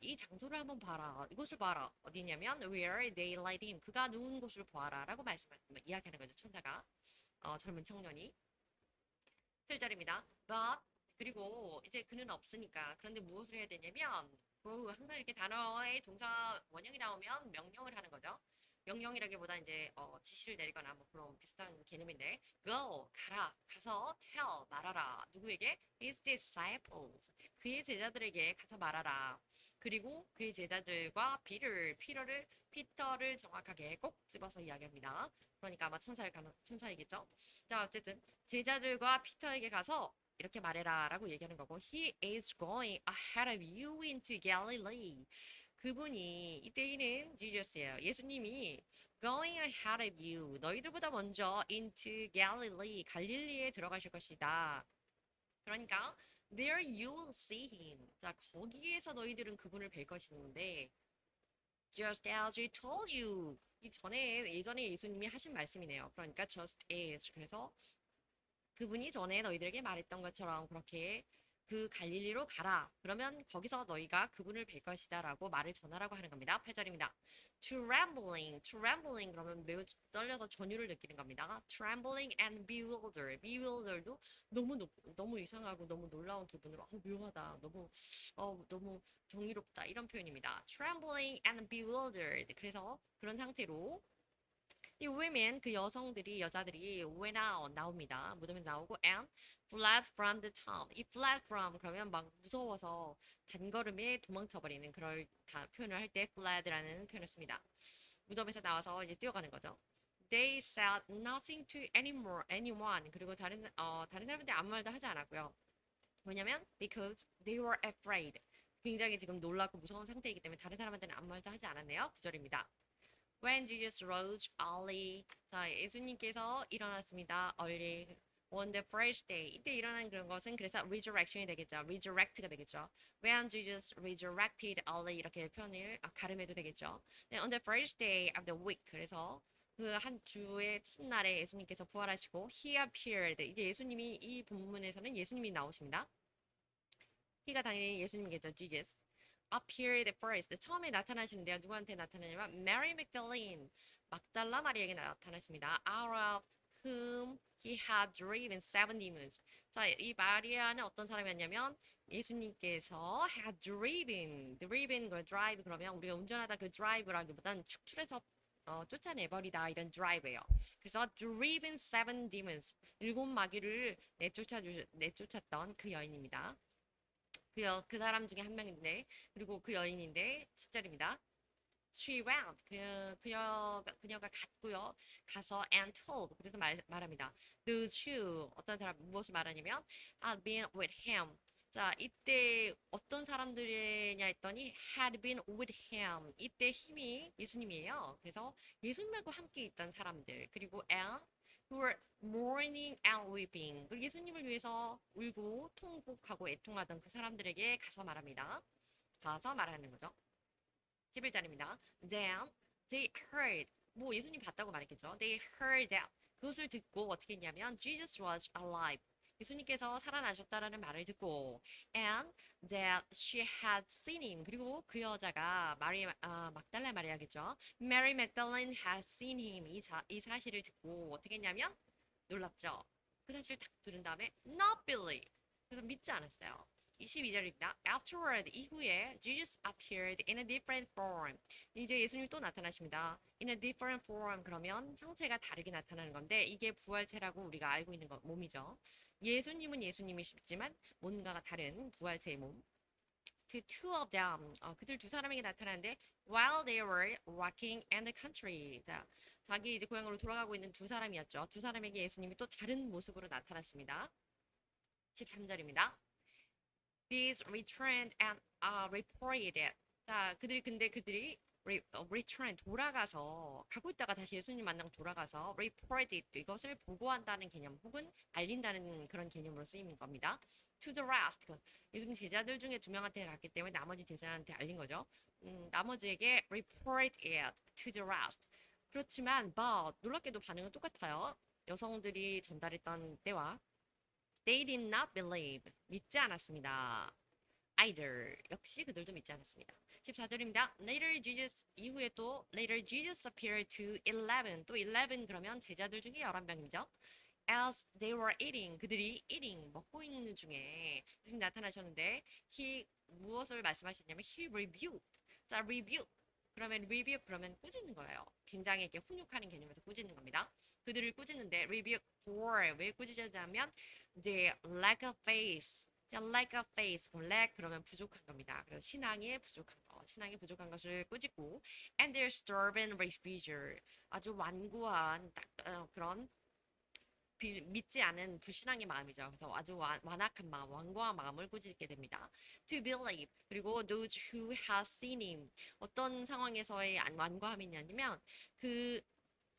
이 장소를 한번 봐라 이곳을 봐라 어디냐면 where they laid him 그가 누운 곳을 보아라라고 이야기하는 거죠 천사가 젊은 청년이 7절입니다. But 그리고 이제 그는 없으니까 그런데 무엇을 해야 되냐면 항상 이렇게 단어의 동사 원형이 나오면 명령을 하는 거죠. 명령이라기보다 이제 지시를 내리거나 뭐 그런 비슷한 개념인데 go 가라 가서 tell 말하라 누구에게 his disciples 그의 제자들에게 가서 말하라 그리고 그의 제자들과 피터를 정확하게 꼭 집어서 이야기합니다. 그러니까 아마 천사이겠죠. 자 어쨌든 제자들과 피터에게 가서 이렇게 말해라라고 얘기하는 거고 He is going ahead of you into Galilee. 그분이 이때는 지저스예요. 예수님이 going ahead of you 너희들보다 먼저 into Galilee 갈릴리에 들어가실 것이다. 그러니까 there you will see him. 자 거기에서 너희들은 그분을 뵐 것인데 just as he told you. 예전에 예수님이 하신 말씀이네요. 그러니까 just as 그래서 그분이 전에 너희들에게 말했던 것처럼 그렇게 그 갈릴리로 가라. 그러면 거기서 너희가 그분을 뵐 것이다라고 말을 전하라고 하는 겁니다. 8절입니다. trembling 그러면 매우 떨려서 전율을 느끼는 겁니다. trembling and bewildered도 너무 이상하고 너무 놀라운 기분으로 묘하다. 너무 경이롭다. 이런 표현입니다. trembling and bewildered 그래서 그런 상태로 이 women 그 여자들이 went out 나옵니다. 무덤에 나오고 and fled from the town. 이 fled from 그러면 막 무서워서 단걸음에 도망쳐버리는 그럴 표현을 할 때 fled라는 표현을 씁니다. 무덤에서 나와서 이제 뛰어가는 거죠. They said nothing to anyone. 그리고 다른 사람한테 아무 말도 하지 않았고요. 왜냐면 because they were afraid. 굉장히 지금 놀라고 무서운 상태이기 때문에 다른 사람한테는 아무 말도 하지 않았네요. 9절입니다. When Jesus rose early. 자, 예수님께서 일어났습니다. early. On the first day. 이때 일어난 그런 것은 그래서 resurrection이 되겠죠. resurrect가 되겠죠. When Jesus resurrected early 이렇게 표현을 가름해도 되겠죠. 네, on the first day of the week. 그래서 그 한 주의 첫날에 예수님께서 부활하시고 he appeared. 이제 예수님이 이 본문에서는 예수님이 나오십니다. he가 당연히 예수님이겠죠. Jesus. appeared first. 처음에 나타나시는데요. 누구한테 나타나냐면 Mary Magdalene. 막달라 마리아에게 나타나십니다. Out of whom he had driven seven demons. 자, 이 마리아는 어떤 사람이었냐면 예수님께서 had driven, 그 drive 그러면 우리가 운전하다 그 drive라기보단 축출해서 쫓아내버리다 이런 drive예요. 그래서 driven seven demons, 일곱 마귀를 내쫓았던 그 여인입니다. 그 사람 중에 한 명인데, 그리고 그 여인인데, 10절입니다. She went. 그녀가 갔고요. 가서 and told. 그래서 말합니다. Those who, 어떤 사람, 무엇을 말하냐면, had been with him. 자, 이때 어떤 사람들이냐 했더니, had been with him. 이때 힘이 예수님이에요. 그래서 예수님하고 함께 있던 사람들. 그리고 and who were mourning and weeping. 그리고 예수님을 위해서 울고 통곡하고 애통하던 그 사람들에게 가서 말합니다. 가서 말하는 거죠. 11절입니다. Then they heard. 뭐 예수님 봤다고 말했겠죠. They heard that. 그것을 듣고 어떻게 했냐면 Jesus was alive. 예수님께서 살아나셨다라는 말을 듣고 and that she had seen him. 그리고 그 여자가 막달라 마리아겠죠. Mary Magdalene had seen him. 이 사실을 듣고 어떻게 했냐면 놀랍죠. 그 사실을 딱 들은 다음에 not believe. 그래서 믿지 않았어요. 22절입니다. Afterward, 이후에 Jesus appeared in a different form. 이제 예수님이 또 나타나십니다. In a different form 그러면 형체가 다르게 나타나는 건데 이게 부활체라고 우리가 알고 있는 몸이죠. 예수님은 예수님이시지만 뭔가가 다른 부활체의 몸. To two of them, 그들 두 사람에게 나타나는데 while they were walking in the country. 자, 자기 이제 고향으로 돌아가고 있는 두 사람이었죠. 두 사람에게 예수님이 또 다른 모습으로 나타났습니다. 13절입니다. These returned and reported it. 자, 그들이 return 돌아가서 가고 있다가 다시 예수님 만나고 돌아가서 reported 이것을 보고한다는 개념 혹은 알린다는 그런 개념으로 쓰이는 겁니다. To the rest. 예수님 제자들 중에 두 명한테 갔기 때문에 나머지 제자한테 알린 거죠. 나머지에게 report it to the rest. 그렇지만 but 놀랍게도 반응은 똑같아요. 여성들이 전달했던 때와 They did not believe. 믿지 않았습니다. Either. 역시 그들도 믿지 않았습니다. 14절입니다. Later Jesus 이후에 또 Later Jesus appeared to 11. 또 11 그러면 제자들 중에 11명이죠. As they were eating. 그들이 eating 먹고 있는 중에 지금 나타나셨는데 he 무엇을 말씀하셨냐면 he rebuked. 자, rebuke. 그러면 rebuke 그러면 꾸짖는 거예요. 굉장히 이렇게 훈육하는 개념에서 꾸짖는 겁니다. 그들을 꾸짖는데 rebuke for 왜 꾸짖냐면 이제 lack of faith. 자, lack of faith. lack 그러면 부족한 겁니다. 그래서 신앙이 부족한 것을 꾸짖고 and their stubborn refusal. 아주 완고한 그런 믿지 않은 불신앙의 마음이죠. 그래서 아주 완악한 마음, 완고한 마음을 꾸짖게 됩니다. To believe. 그리고 those who have seen him. 어떤 상황에서의 완고함이냐면 그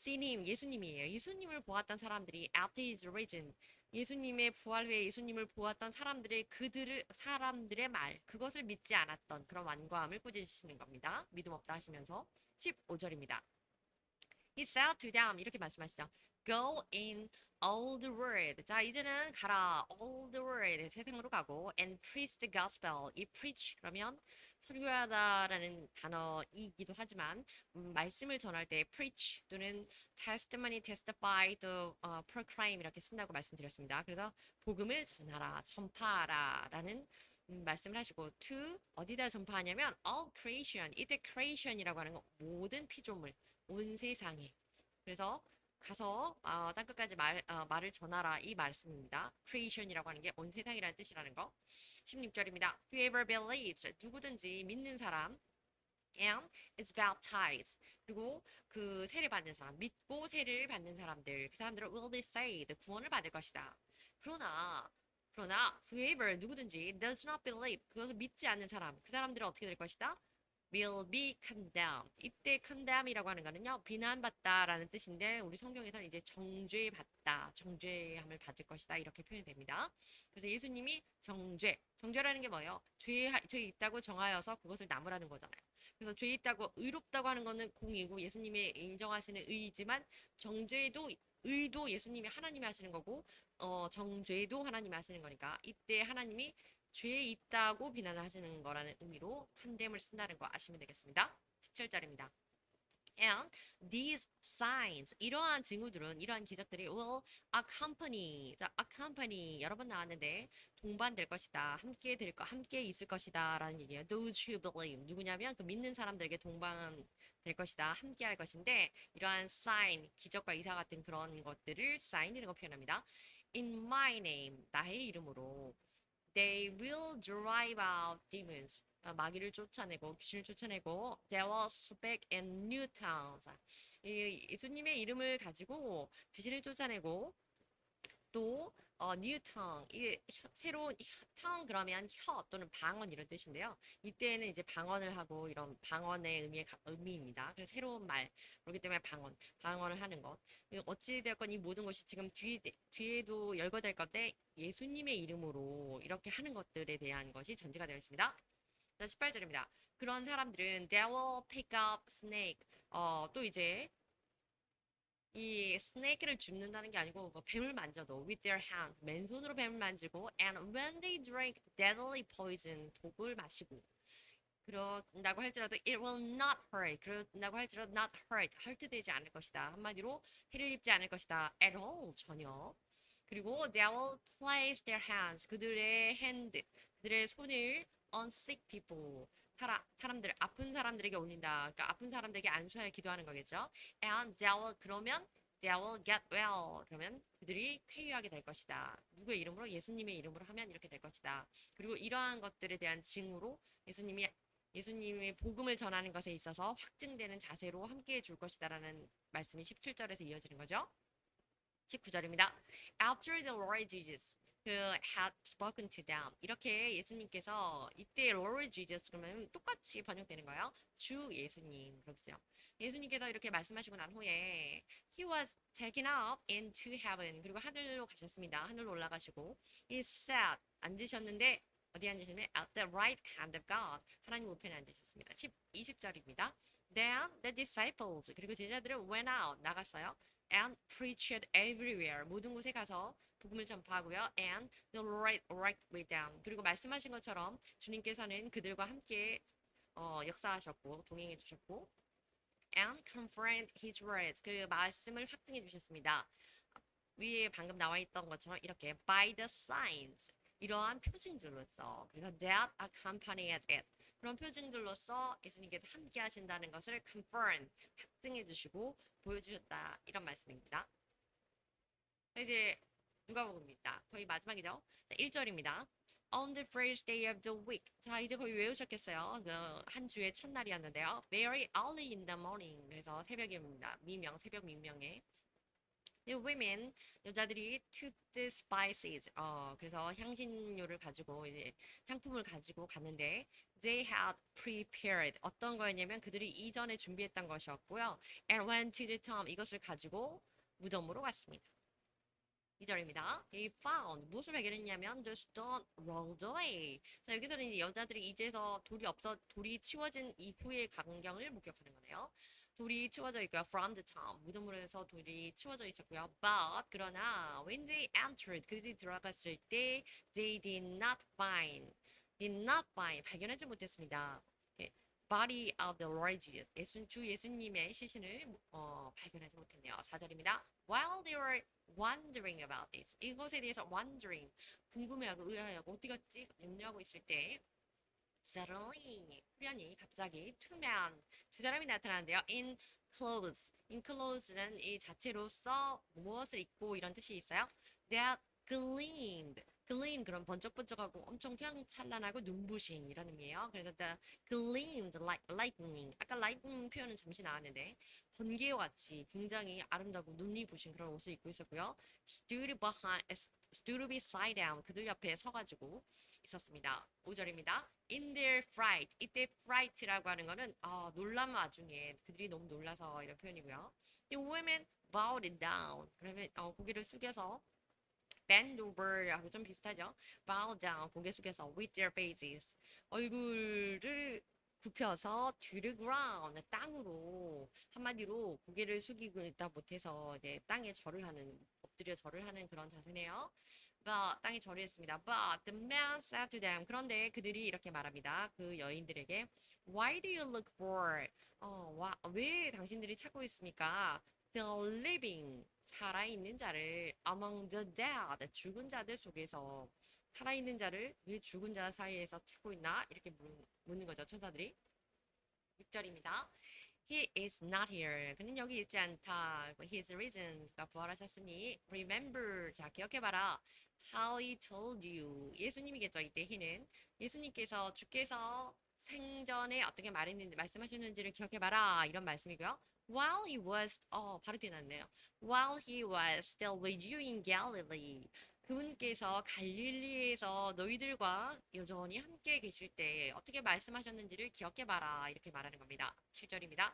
seen him, 예수님이에요. 예수님을 보았던 사람들이 after his risen. 예수님의 부활 후에 예수님을 보았던 사람들의 말, 그것을 믿지 않았던 그런 완고함을 꾸짖으시는 겁니다. 믿음 없다 하시면서 15절입니다. He said to them 이렇게 말씀하시죠. Go in all the world. 자, 이제는 가라. all the world. 세상으로 가고 and preach the gospel. 이 preach 그러면 설교하다라는 단어이기도 하지만 말씀을 전할 때 preach 또는 testimony, testify, 또 proclaim 이렇게 쓴다고 말씀드렸습니다. 그래서 복음을 전하라, 전파하라라는 말씀을 하시고 to 어디다 전파하냐면 all creation. 이때 creation이라고 하는 건 모든 피조물, 온 세상에. 그래서 가서 땅끝까지 말을 전하라 이 말씀입니다. creation이라고 하는 게 온 세상이라는 뜻이라는 거. 16절입니다. Whoever believes 누구든지 믿는 사람 and is baptized 그리고 그 세를 받는 사람 믿고 세를 받는 사람들 그 사람들은 will be saved 구원을 받을 것이다. 그러나 whoever 누구든지 does not believe 그것을 믿지 않는 사람 그 사람들은 어떻게 될 것이다? will be condemned. 이때 condemn이라고 하는 거는요, 비난받다라는 뜻인데 우리 성경에서는 이제 정죄받다, 정죄함을 받을 것이다 이렇게 표현이 됩니다. 그래서 예수님이 정죄라는 게 뭐예요? 죄 있다고 정하여서 그것을 남으라는 거잖아요. 그래서 죄 있다고 의롭다고 하는 거는 공이고 예수님이 인정하시는 의이지만 정죄도 의도 예수님이 하나님이 하시는 거고 정죄도 하나님이 하시는 거니까 이때 하나님이 죄 있다고 비난을 하시는 거라는 의미로 condemn을 쓴다는 거 아시면 되겠습니다. 17절입니다. And these signs, 이러한 징후들은, 이러한 기적들이 will accompany, 자, accompany 여러 번 나왔는데 동반될 것이다, 함께 있을 것이다라는 얘기예요. Those who believe, 누구냐면 그 믿는 사람들에게 동반될 것이다, 함께할 것인데 이러한 sign, 기적과 이사 같은 그런 것들을 sign이라고 표현합니다. In my name, 나의 이름으로. They will drive out demons. 마귀를 쫓아내고 귀신을 쫓아내고 they will speak in new tongues. 예수님의 이름을 가지고 귀신을 쫓아내고 또 new tongue 이게 새로운 tongue 그러면 혀 또는 방언 이런 뜻인데요. 이때는 이제 방언을 하고 이런 방언의 의미입니다. 그래서 새로운 말 그렇기 때문에 방언을 하는 것. 어찌 되었건 이 모든 것이 지금 뒤에도 열거될 건데 예수님의 이름으로 이렇게 하는 것들에 대한 것이 전제가 되어 있습니다. 자, 18절입니다. 그런 사람들은 they will pick up snake. 또 이제 이 스네이크를 줍는다는 게 아니고 뭐 뱀을 만져도 with their hand 맨손으로 뱀을 만지고 and when they drink deadly poison 독을 마시고 그런다고 할지라도 it will not hurt 그런다고 할지라도 not hurt 되지 않을 것이다 한마디로 해를 입지 않을 것이다 at all 전혀 그리고 they will place their hands 그들의 손을 on sick people 사람들 아픈 사람들에게 올린다. 그러니까 아픈 사람들에게 안수하여 기도하는 거겠죠. And they will get well. 그러면 그들이 쾌유하게 될 것이다. 누구의 이름으로? 예수님의 이름으로 하면 이렇게 될 것이다. 그리고 이러한 것들에 대한 징후로 예수님의 복음을 전하는 것에 있어서 확증되는 자세로 함께해 줄 것이다라는 말씀이 17절에서 이어지는 거죠. 19절입니다. After the Lord Jesus had spoken to them. 이렇게 예수님께서 이때 Lord Jesus 그러면 똑같이 번역되는 거예요. 주 예수님 그렇죠. 예수님께서 이렇게 말씀하시고 난 후에 He was taken up into heaven. 그리고 하늘로 가셨습니다. 하늘로 올라가시고 He sat 앉으셨는데 어디 앉으셨냐면 at the right hand of God. 하나님 우편에 앉으셨습니다. 20절입니다. Then the disciples 그리고 제자들은 went out 나갔어요. And preached everywhere. 모든 곳에 가서 복음을 전파하고요. And the Lord worked with them. 그리고 말씀하신 것처럼 주님께서는 그들과 함께 역사하셨고 동행해 주셨고 and confirmed his words. 그 말씀을 확증해 주셨습니다. 위에 방금 나와 있던 것처럼 이렇게 by the signs 이러한 표징들로서 그래서 that accompanied it 그런 표징들로서 예수님께서 함께 하신다는 것을 confirm 확증해 주시고 보여주셨다 이런 말씀입니다. 이제 누가복음입니다. 거의 마지막이죠. 1절입니다. On the first day of the week. 자, 이제 거의 외우셨겠어요. 한 주의 첫날이었는데요. Very early in the morning. 그래서 새벽입니다. 새벽 민명에. The women, 여자들이 took the spices. 그래서 향신료를 가지고 이제 향품을 가지고 갔는데 they had prepared. 어떤 거였냐면 그들이 이전에 준비했던 것이었고요. And went to the tomb. 이것을 가지고 무덤으로 갔습니다. 2절입니다. They found 무엇을 발견했냐면 the stone rolled away. 자 여기서는 이제 여자들이 이제서 돌이 치워진 이후의 광경을 목격하는 거네요. 돌이 치워져 있고요. From the tomb 무덤으로서 돌이 치워져 있었고요. But 그러나 when they entered 그들이 들어갔을 때 they did not find 발견하지 못했습니다. Body of the Lord Jesus. 주 예수님의 시신을 발견하지 못했네요. 4절입니다. While they were wondering about this. 이것에 대해서 wondering, 궁금해하고 의아해하고 어디 갔지? 염려하고 있을 때 suddenly, 후련히 갑자기 두 사람이 나타나는데요. In clothes.는 이 자체로서 무엇을 입고 이런 뜻이 있어요. That gleam 그런 번쩍번쩍하고 엄청 휘황찬란하고 눈부신 이런 의미예요. 그래서 the gleamed like lightning. 아까 lightning 표현은 잠시 나왔는데 번개와 같이 굉장히 아름다고 눈이 부신 그런 옷을 입고 있었고요. stood stood beside them. 그들 옆에 서가지고 있었습니다. 5절입니다. In their fright. 이때 fright라고 하는 거는 놀란 와중에 그들이 너무 놀라서 이런 표현이고요. The women bowed down. 그러면 고개를 숙여서 bend over 하고 좀 비슷하죠. bow down 고개 숙여서 with their faces 얼굴을 굽혀서 to the ground 땅으로 한마디로 고개를 숙이고 있다 못해서 이제 땅에 절을 하는 엎드려 절을 하는 그런 자세네요. But 땅에 절을 했습니다. But the man said to them 그런데 그들이 이렇게 말합니다. 그 여인들에게 Why do you look for 왜 당신들이 찾고 있습니까? The living 살아있는 자를 among the dead 죽은 자들 속에서 살아있는 자를 왜 죽은 자 사이에서 찾고 있나 이렇게 묻는 거죠 천사들이 6절입니다. He is not here. 그는 여기 있지 않다. He is risen. 그가 부활하셨으니 remember. 자 기억해봐라. How he told you. 예수님이겠죠. 이때 he는 예수님께서 주께서 생전에 어떻게 말씀하셨는지를 기억해봐라. 이런 말씀이고요. While he was 바로 뒤에 났네요. While he was still with you in Galilee. 그분께서 갈릴리에서 너희들과 여전히 함께 계실 때 어떻게 말씀하셨는지를 기억해봐라. 이렇게 말하는 겁니다. 7절입니다.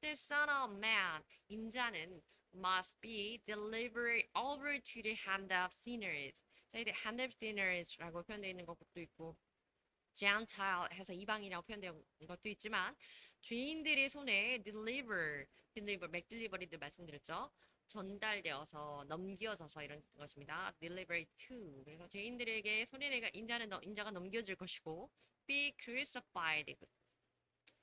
The Son of Man, 인자는 must be delivered over to the hand of sinners. 자, 이때 hand of sinners라고 표현되어 있는 것도 있고 Gentile 해서 이방인이라고 표현된 것도 있지만 죄인들의 손에 deliver, 맥딜리버리도 말씀드렸죠. 전달되어서 넘겨져서 이런 것입니다. deliver to. 그래서 죄인들에게 손에 내가 인자가 넘겨질 것이고 be crucified.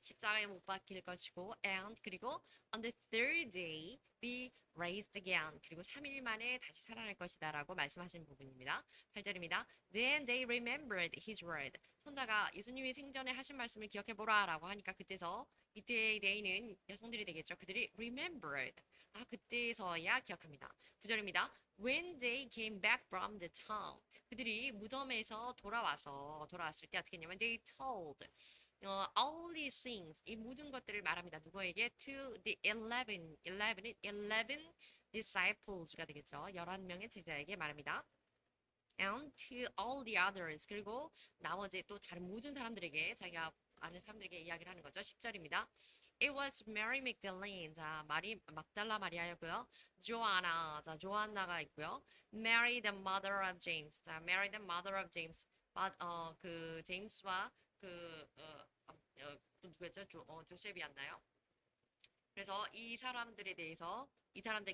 십자가에 못 박힐 것이고 and 그리고 on the third day be raised again. 그리고 3일 만에 다시 살아날 것이다라고 말씀하신 부분입니다. 8절입니다. Then they remembered his word. 손자가 예수님이 생전에 하신 말씀을 기억해보라라고 하니까 그때서 이때의 day는 여성들이 되겠죠. 그들이 remembered. 그때서야 기억합니다. 9절입니다. When they came back from the town. 그들이 무덤에서 돌아왔을 때 어떻게 했냐면 they told all these things 이 모든 것들을 말합니다. 누구에게? To the 11은 disciples가 되겠죠. 11명의 제자에게 말합니다. And to all the others 그리고 나머지 또 다른 모든 사람들에게 자기가 아는 사람들에게 이야기를 하는 거죠. 10절입니다. It was Mary Magdalene. 자, 막달라 마리아였고요. Joanna. 자, 조안나가 있고요. Mary the mother of James. 자, Mary the mother of James. 그 제임스와 또 누구였죠? 조셉이었나요? 그래서 이 사람들에게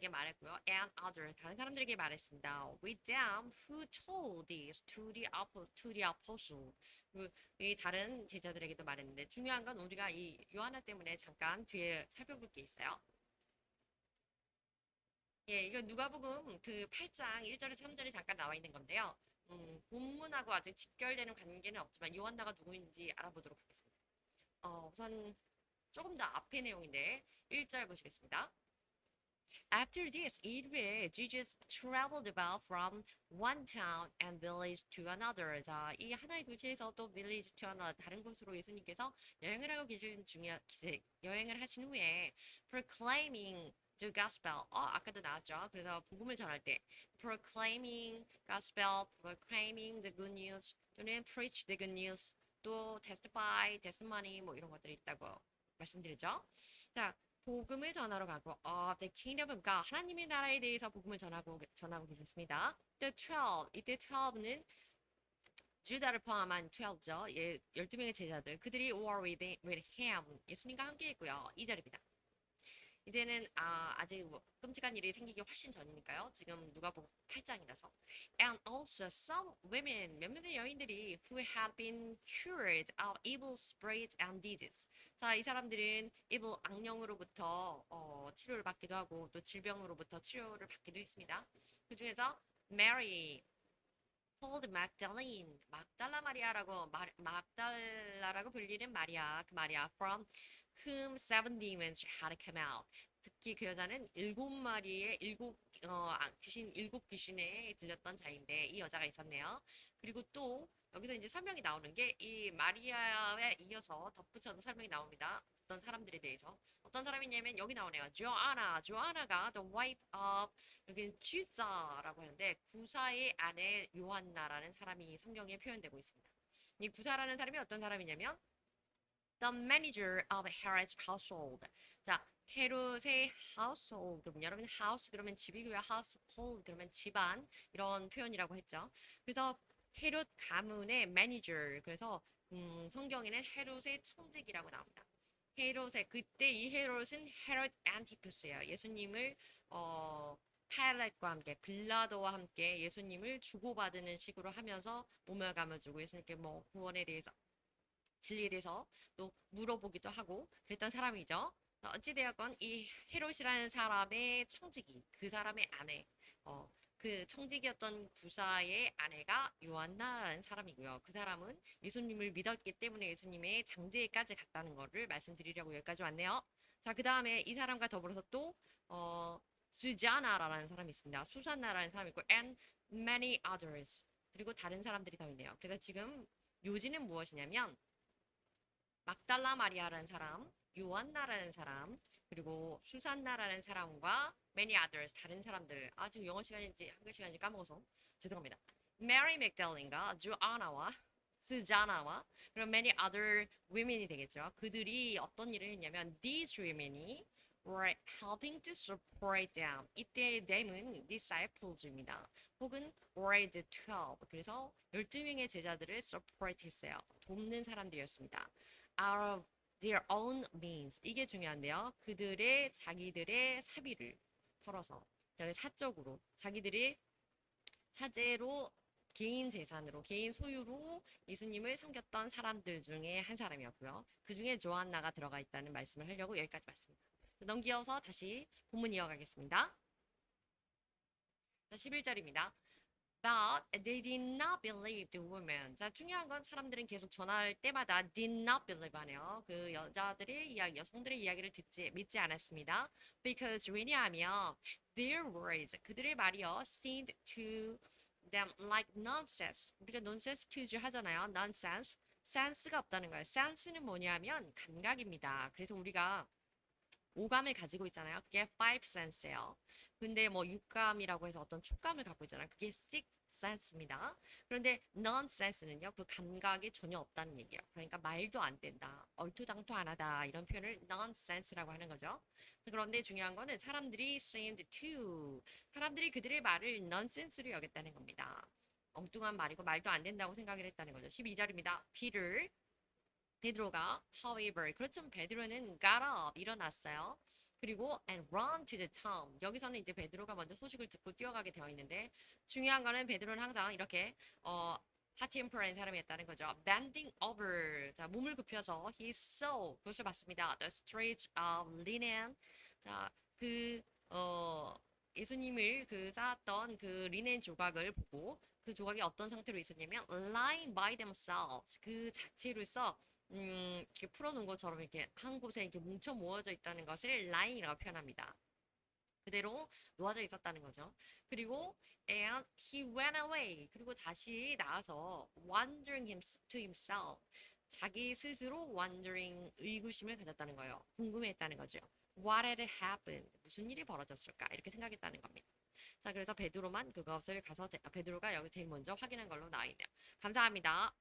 말했고요. And other 다른 사람들에게 말했습니다. With them who told this to the apostle. 이 다른 제자들에게도 말했는데 중요한 건 우리가 이 요한나 때문에 잠깐 뒤에 살펴볼 게 있어요. 예, 이거 누가복음 그 8장 1절에서 3절이 잠깐 나와 있는 건데요. 본문하고 아주 직결되는 관계는 없지만 요한나가 누구인지 알아보도록 하겠습니다. 우선 조금 더 앞의 내용인데 1절 보시겠습니다. After this, 이후에 Jesus traveled about from one town and village to another. 자, 이 하나의 도시에서 또 village to another 다른 곳으로 예수님께서 여행을 하신 후에 proclaiming the gospel. 아까도 나왔죠. 그래서 복음을 전할 때 proclaiming gospel, proclaiming the good news 또는 preach the good news 또 testify, testimony 뭐 이런 것들이 있다고 말씀드렸죠. 자, 복음을 전하러 가고 the kingdom of God 하나님의 나라에 대해서 복음을 전하고 계셨습니다. The 12 이때 12는 주다를 포함한 12죠. 12명의 제자들 그들이 were with him 예수님과 함께 있고요. 2절입니다. 이제는 아직 끔찍한 일이 생기기 훨씬 전이니까요. 지금 누가복음 8장이라서. And also some women 몇몇의 여인들이 who had been cured of evil spirits and diseases. 자, 이 사람들은 evil 악령으로부터 치료를 받기도 하고 또 질병으로부터 치료를 받기도 했습니다. 그 중에서 Mary called Magdalene, 막달라라고 불리는 마리아, 그 마리아 from whom 7 demons had come out. 특히 그 여자는 7마리의 일곱 귀신에 들렸던 자인데 이 여자가 있었네요. 그리고 또 여기서 이제 설명이 나오는 게 이 마리아에 이어서 덧붙여서 설명이 나옵니다. 어떤 사람들에 대해서. 어떤 사람이냐면 여기 나오네요. 조아나. 조아나가 the wife of 여기 쥐자라고 하는데 구사의 아내 요한나라는 사람이 성경에 표현되고 있습니다. 이 구사라는 사람이 어떤 사람이냐면 the manager of Herod's household. 자, 헤롯의 household. 그럼 여러분 house 그러면 집이고요. household 그러면 집안 이런 표현이라고 했죠. 그래서 헤롯 가문의 manager. 그래서 성경에는 헤롯의 청직이라고 나옵니다. 헤롯의 그때 이 헤롯은 헤롯 안티푸스예요. 예수님을 파일럿과 함께 빌라도와 함께 예수님을 주고받는 식으로 하면서 몸을 감아주고 예수님께 뭐 구원에 대해서 진리에 대해서 또 물어보기도 하고 그랬던 사람이죠. 어찌되었건 이 헤롯이라는 사람의 청지기, 그 사람의 아내, 그 청지기였던 구사의 아내가 요한나라는 사람이고요. 그 사람은 예수님을 믿었기 때문에 예수님의 장제까지 갔다는 것을 말씀드리려고 여기까지 왔네요. 자, 그 다음에 이 사람과 더불어서 또 수자나라는 사람이 있습니다. 수산나라는 사람이 있고 and many others 그리고 다른 사람들이 더 있네요. 그래서 지금 요지는 무엇이냐면 막달라 마리아라는 사람, 요한나라는 사람, 그리고 수산나라는 사람과 many others 다른 사람들. 아 지금 영어 시간인지 한글 시간인지 까먹어서 죄송합니다. 메리 맥달린과 주아나와 스자나와 그리고 many other women이 되겠죠. 그들이 어떤 일을 했냐면 these women이 were helping to support them. 이때 them은 disciples입니다. 혹은 were the 12. 그래서 12명의 제자들을 support 했어요. 돕는 사람들이었습니다. out of their own means. 이게 중요한데요. 그들의 자기들의 사비를 털어서 사적으로 자기들이 사재로 개인 재산으로 개인 소유로 예수님을 섬겼던 사람들 중에 한 사람이었고요. 그 중에 조한나가 들어가 있다는 말씀을 하려고 여기까지 왔습니다. 넘기어서 다시 본문 이어가겠습니다. 11절입니다. But they did not believe the woman. 자, 중요한 건 사람들은 계속 전화할 때마다 did not believe 하네요. 그 여자들의 이야기, 여성들의 이야기를 믿지 않았습니다. Because 왜냐하면 their words, 그들의 말이요, seemed to them like nonsense. 우리가 nonsense 퀴즈 하잖아요. nonsense. 센스가 없다는 거예요. 센스는 뭐냐면 감각입니다. 그래서 우리가 오감을 가지고 있잖아요. 그게 five sense예요. 근데 뭐 육감이라고 해서 어떤 촉감을 갖고 있잖아요. 그게 six sense입니다. 그런데 nonsense는요. 그 감각이 전혀 없다는 얘기예요. 그러니까 말도 안 된다. 얼토당토 안 하다. 이런 표현을 nonsense라고 하는 거죠. 그런데 중요한 거는 사람들이 seemed to 사람들이 그들의 말을 nonsense로 여겼다는 겁니다. 엉뚱한 말이고 말도 안 된다고 생각을 했다는 거죠. 12절입니다. Peter 베드로가 however 그렇지만 베드로는 got up 일어났어요. 그리고 and run to the town. 여기서는 이제 베드로가 먼저 소식을 듣고 뛰어가게 되어 있는데 중요한 거는 베드로는 항상 이렇게 hot temper한 사람이었다는 거죠. bending over. 자, 몸을 굽혀서 he saw 그것을 봤습니다. the streets of linen. 자, 그 예수님을 그 쌓았던 그 리넨 조각을 보고 그 조각이 어떤 상태로 있었냐면 lying by themselves 그 자체로서 이렇게 풀어놓은 것처럼 이렇게 한 곳에 이렇게 뭉쳐 모아져 있다는 것을 line이라고 표현합니다. 그대로 놓아져 있었다는 거죠. 그리고 and he went away. 그리고 다시 나와서 wondering to himself. 자기 스스로 wondering 의구심을 가졌다는 거예요. 궁금해했다는 거죠. What had happened? 무슨 일이 벌어졌을까? 이렇게 생각했다는 겁니다. 자, 그래서 베드로만 그것을 가서 베드로가 여기 제일 먼저 확인한 걸로 나와 있네요. 감사합니다.